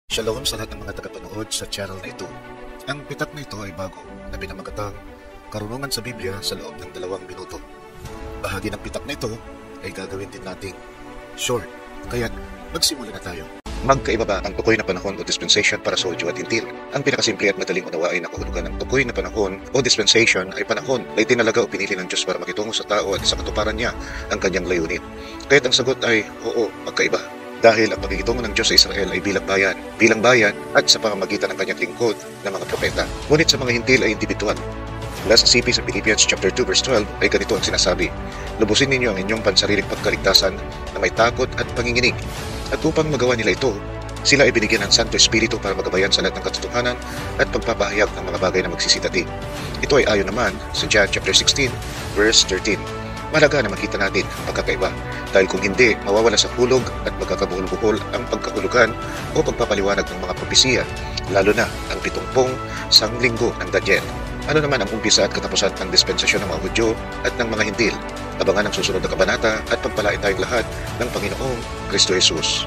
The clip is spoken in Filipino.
Shalom sa lahat ng mga tagapanood sa channel na ito. Ang pitak na ito ay bago na pinamagatang Karunungan sa Biblia sa loob ng 2 minuto. Bahagi ng pitak na ito ay gagawin din nating short, kaya't magsimula na tayo. Magkaiba ba ang tukoy na panahon o dispensation para sa Hudyo at Hintil? Ang pinakasimple at madaling unawain na kahulugan ng tukoy na panahon o dispensation ay panahon na itinalaga o pinili ng Diyos para makitungo sa tao at sa katuparan niya ang kanyang layunin. Kaya't ang sagot ay oo, magkaiba. Dahil ang pakikitungo ng Diyos sa Israel ay bilang bayan at sa pamamagitan ng kanyang lingkod na mga propeta. Ngunit sa mga Hintil ay individual. Mula sa CP sa Philippians chapter 2 verse 12 ay ganito ang sinasabi: lubusin ninyo ang inyong pansariling pagkaligtasan na may takot at panginginig. At upang magawa nila ito, sila ay binigyan ng Santo Espiritu para magabayan sa lahat ng katotohanan at pagpapahayag ng mga bagay na magsisitati. Ito ay ayon naman sa John chapter 16 verse 13. Mahalaga na makita natin ang pagkakaiba, dahil kung hindi, mawawala sa hulog at magkakabuhol-buhol ang pagkahulugan o pagpapaliwanag ng mga propesiya, lalo na ang 70 sanglinggo ng Daniel. Ano naman ang umpisa at katapusan ng dispensasyon ng mga Hudyo at ng mga Hintil? Abangan ang susunod na kabanata at pagpalain tayong lahat ng Panginoong Kristo Jesus.